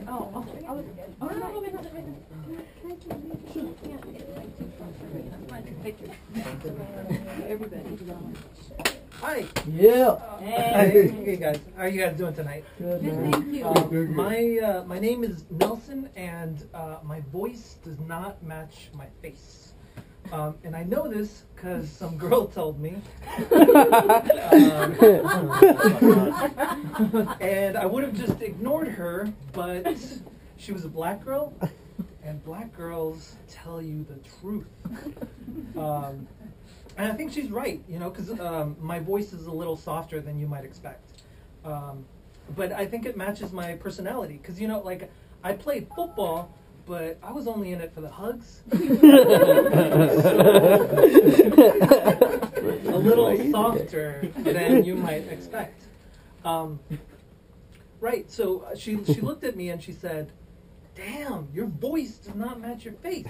Oh, okay. I was. Oh, no, no, no, everybody. Hi. Yeah. Hey guys. How are you guys doing tonight? Good, Good, man. thank you. My name is Nelson, and my voice does not match my face. And I know this because some girl told me. And I would have just ignored her, but she was a black girl, and black girls tell you the truth. And I think she's right, you know, because my voice is a little softer than you might expect. But I think it matches my personality, because, you know, like, I played football, but I was only in it for the hugs. So, a little softer than you might expect. Right, so she looked at me and she said, "Damn, your voice does not match your face."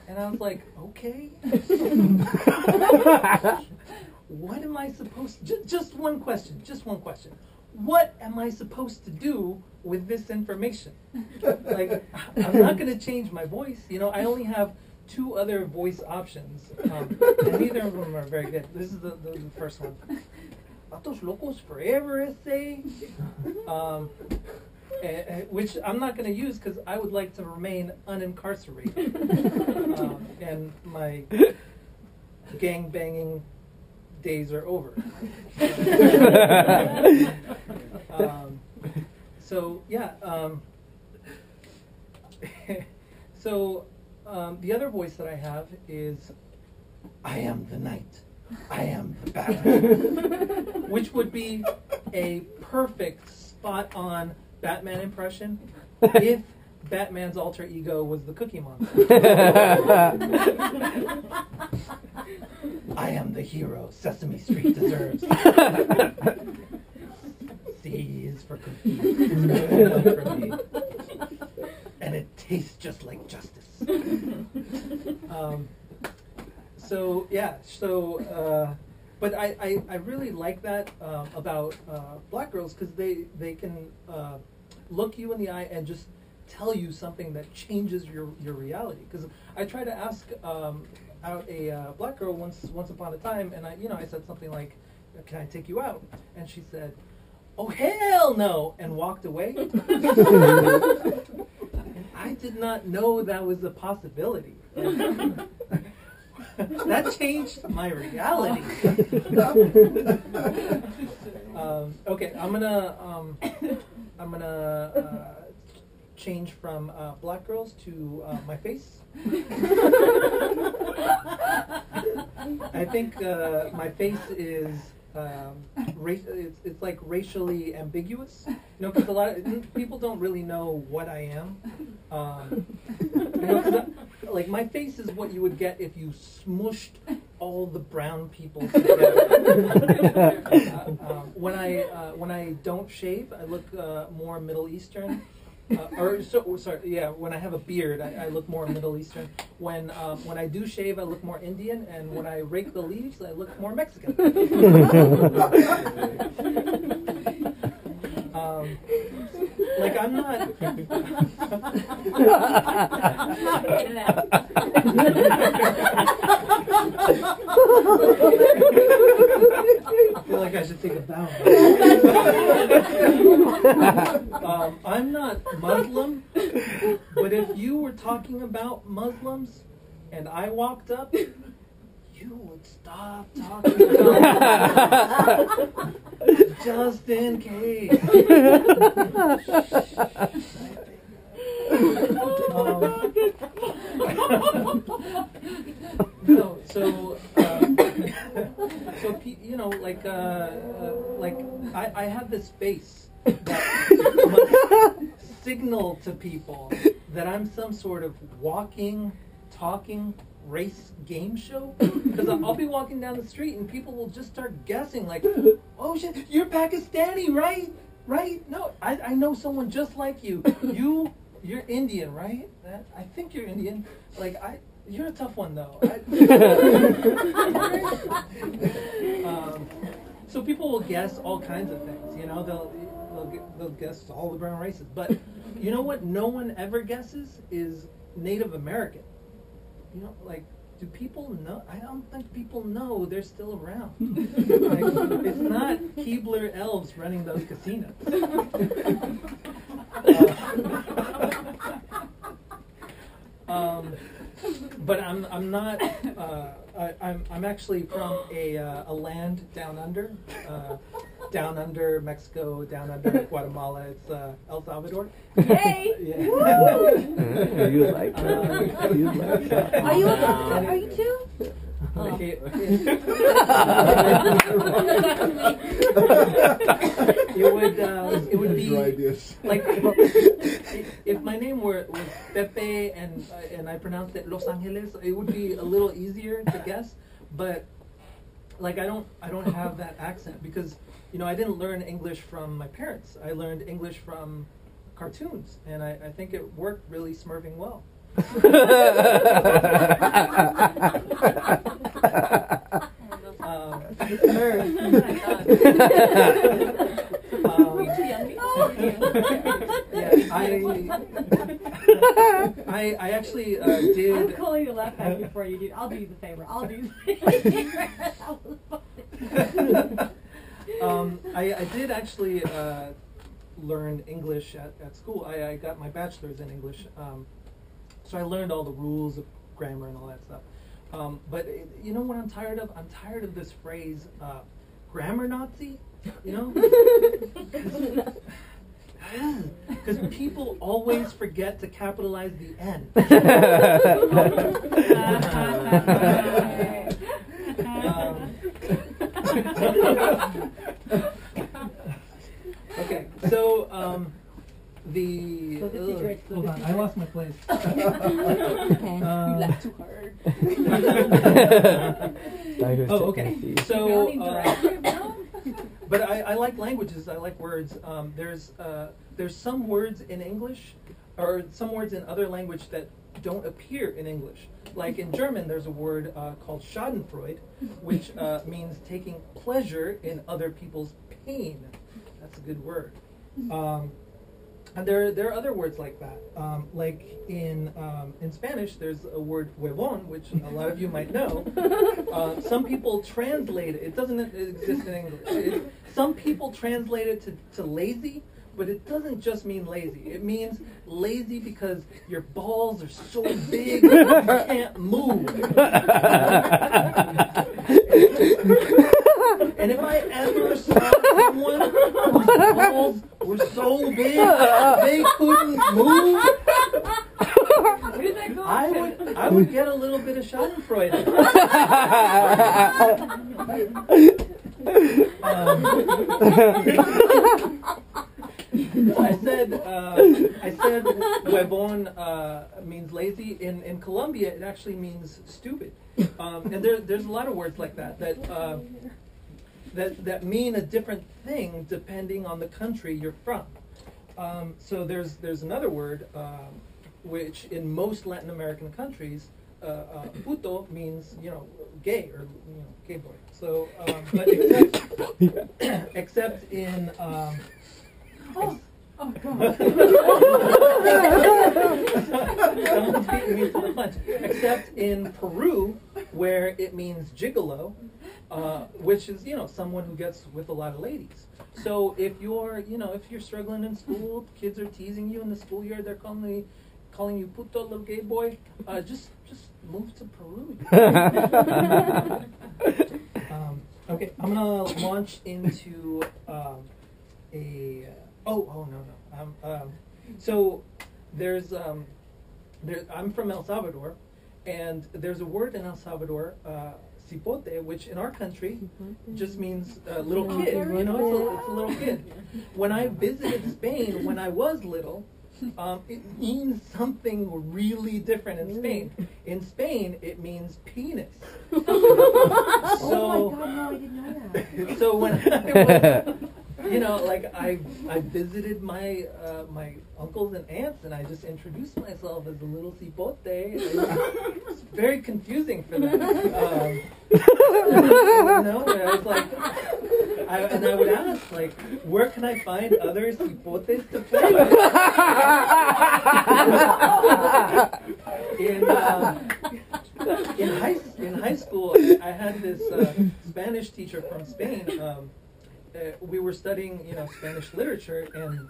And I was like, okay. What am I supposed to... Just one question. What am I supposed to do with this information? Like, I'm not going to change my voice. You know, I only have 2 other voice options. And neither of them are very good. This is the first one. Vatos locos forever, ese. Which I'm not going to use because I would like to remain unincarcerated. And my gang banging days are over. So yeah. The other voice that I have is, "I am the night. I am the Batman," which would be a perfect, spot-on Batman impression if Batman's alter ego was the Cookie Monster. "I am the hero Sesame Street deserves." C is for cookies. For me. And it tastes just like justice. But I really like that about black girls, because they can look you in the eye and just tell you something that changes your reality. Because I tried to ask out a black girl once upon a time, and I said something like, "Can I take you out?" And she said, "Oh, hell no," and walked away. And I did not know that was a possibility. That changed my reality. Okay, I'm gonna change from black girls to my face. I think my face is it's like racially ambiguous, you know, because a lot of people don't really know what I am. You know, 'cause like, my face is what you would get if you smushed all the brown people together. When I don't shave, I look more Middle Eastern. When I have a beard, I look more Middle Eastern. When I do shave, I look more Indian, and when I rake the leaves, I look more Mexican. Like, I'm not. I feel like I should take a bow. I'm not Muslim, but if you were talking about Muslims and I walked up, you would stop talking about Muslims, just in case. You know, like I have this face that must signal to people that I'm some sort of walking, talking race game show, because I'll be walking down the street and people will just start guessing, like, "Oh shit, you're Pakistani, right? No, I know someone just like you. You're Indian, right? I think you're Indian. Like, you're a tough one though." So people will guess all kinds of things, you know. They'll they'll guess all the brown races. But you know what? No one ever guesses is Native American. You know, like, do people know? I don't think people know they're still around. Like, it's not Keebler elves running those casinos. But I'm not. I'm actually from a land down under Mexico, down under Guatemala. It's El Salvador. Yay! Yeah. You like that? You like that? Are you are you too? It would be like if my name was Pepe and I pronounced it Los Angeles, it would be a little easier to guess. But like I don't have that accent because I didn't learn English from my parents. I learned English from cartoons, and I think it worked really smurfing well. I actually did. I'm calling you laugh at you before you do. I'll do you the favor. I'll do you the favor. That was funny. I did actually learn English at school. I got my bachelor's in English, so I learned all the rules of grammar and all that stuff. But you know what I'm tired of? I'm tired of this phrase, grammar Nazi. You know, because people always forget to capitalize the N. Okay, so hold on, I lost my place. You laughed too hard. Oh, okay. So, but I like languages. I like words. There's some words in English, or some words in other language that don't appear in English. Like in German, there's a word called Schadenfreude, which means taking pleasure in other people's pain. That's a good word. And there are other words like that. Like in Spanish, there's a word huevón, which a lot of you might know. Some people translate it. It doesn't exist in English. Some people translate it to lazy, but it doesn't just mean lazy. It means lazy because your balls are so big you can't move. And if I ever saw someone whose balls were so big they couldn't move, I would get a little bit of Schadenfreude. I said huevón means lazy. In Colombia, it actually means stupid. And there's a lot of words like that that mean a different thing depending on the country you're from. So there's another word which in most Latin American countries, puto means gay or gay boy. So but except in Oh God! Someone's beating me to the punch. Except in Peru, where it means gigolo, which is someone who gets with a lot of ladies. So if you're struggling in school, kids are teasing you in the schoolyard, they're calling you puto, little gay boy. Just move to Peru. Okay, I'm gonna launch into so there's I'm from El Salvador, and there's a word in El Salvador, cipote, which in our country just means little kid. It's a little kid. When I visited Spain when I was little, it means something really different in Spain. In Spain, it means penis. Oh my God! No, I didn't know that. So when I was, I visited my my uncles and aunts, and I just introduced myself as a little cipote. It's very confusing for them. I was like, and I would ask, like, where can I find other cipotes to play with? In high school, I had this Spanish teacher from Spain. We were studying, Spanish literature, and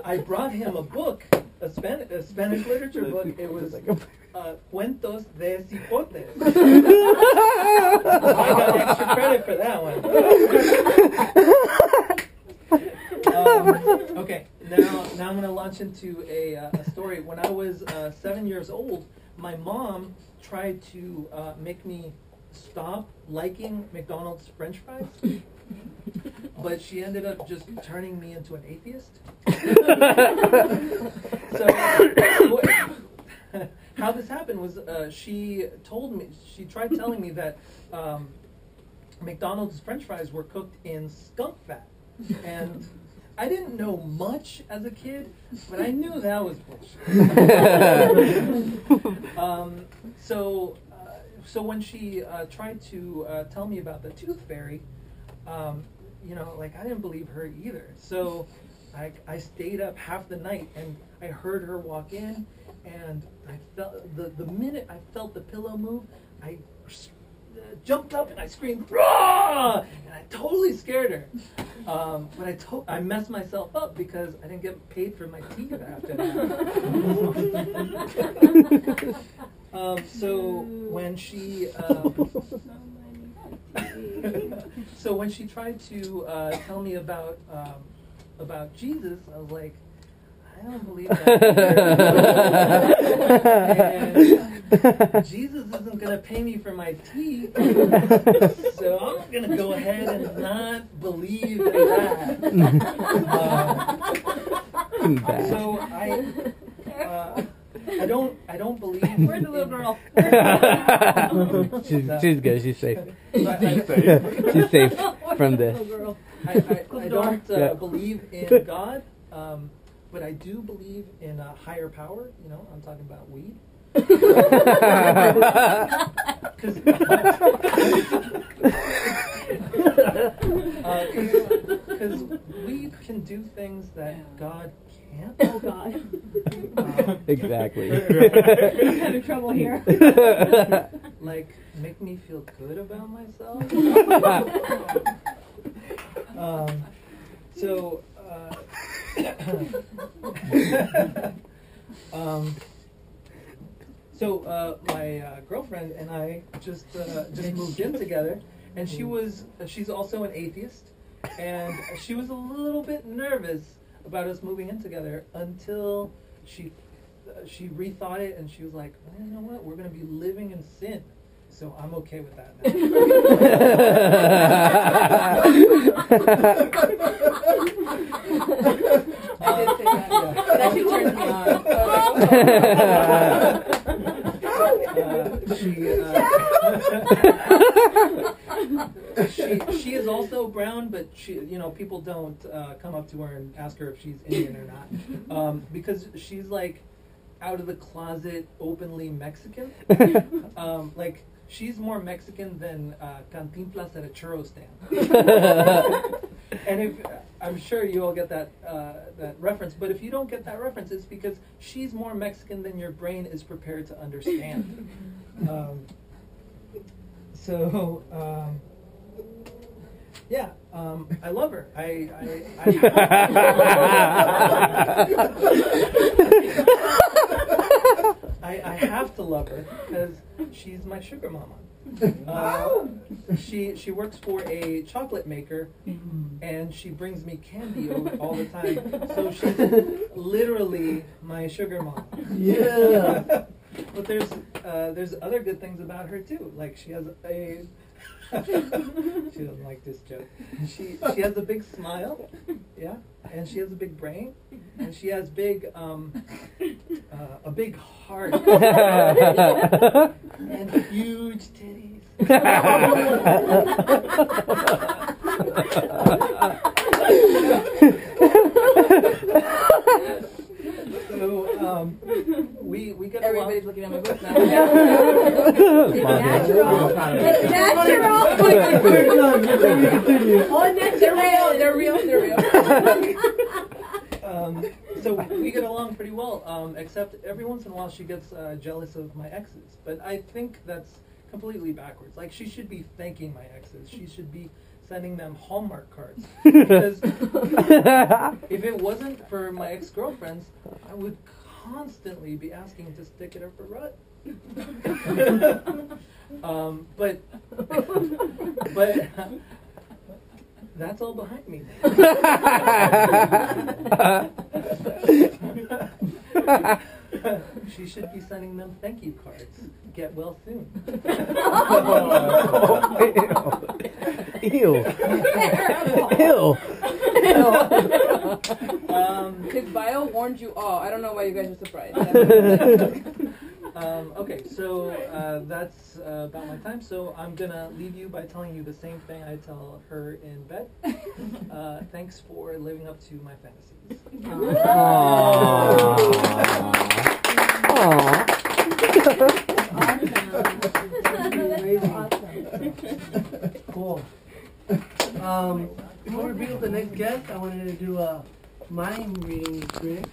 I brought him a book, a Spanish literature book. It was Cuentos de Cipotes. I got extra credit for that one. Okay, now I'm going to launch into a story. When I was 7 years old, my mom tried to make me stop liking McDonald's French fries. But she ended up just turning me into an atheist. So how this happened was she tried telling me that McDonald's French fries were cooked in skunk fat. And I didn't know much as a kid, but I knew that was bullshit. So when she tried to tell me about the tooth fairy, I didn't believe her either. So I stayed up half the night, and I heard her walk in, and I felt the minute I felt the pillow move, I jumped up and I screamed, "Rah!" And I totally scared her. But I messed myself up because I didn't get paid for my teeth after that. So when she tried to tell me about Jesus, I was like, I don't believe that. And Jesus isn't going to pay me for my teeth, so I'm going to go ahead and not believe in that. So I don't believe. Where's the little girl? She's good. She's safe. She's safe from this. I don't believe in God, but I do believe in a higher power. I'm talking about weed. Because weed can do things that God can't. Oh God. Exactly. I'm having trouble here. Like, make me feel good about myself. My girlfriend and I just moved in together, and she's also an atheist, and she was a little bit nervous about us moving in together until she rethought it, and she was like, well, you know what, we're going to be living in sin, so I'm okay with that now. I did say that. That she turns me on. She is also brown, but people don't come up to her and ask her if she's Indian or not, because she's like out of the closet, openly Mexican. Like, she's more Mexican than Cantinflas at a churro stand. And I'm sure you all get that reference, but if you don't get that reference, it's because she's more Mexican than your brain is prepared to understand. I love her. I have to love her because she's my sugar mama. She works for a chocolate maker, and she brings me candy all the time. So she's literally my sugar mama. Yeah. But there's other good things about her too. Like, she has a she doesn't like this joke. She has a big smile, yeah, and she has a big brain, and she has a big heart and huge titties. So we get Everybody's along. looking at my book now. Natural. They're real. So we get along pretty well, except every once in a while she gets jealous of my exes. But I think that's completely backwards. Like, she should be thanking my exes. She should be sending them Hallmark cards. Because if it wasn't for my ex-girlfriends, I would constantly be asking to stick it up her butt. But that's all behind me. She should be sending them thank you cards. Get well soon. Ew. Ew. His bio warned you all. I don't know why you guys are surprised. Okay, so that's about my time. So I'm gonna leave you by telling you the same thing I tell her in bed. Thanks for living up to my fantasies. Cool. Before we bring up the next guest, I wanted to do a mind reading experience.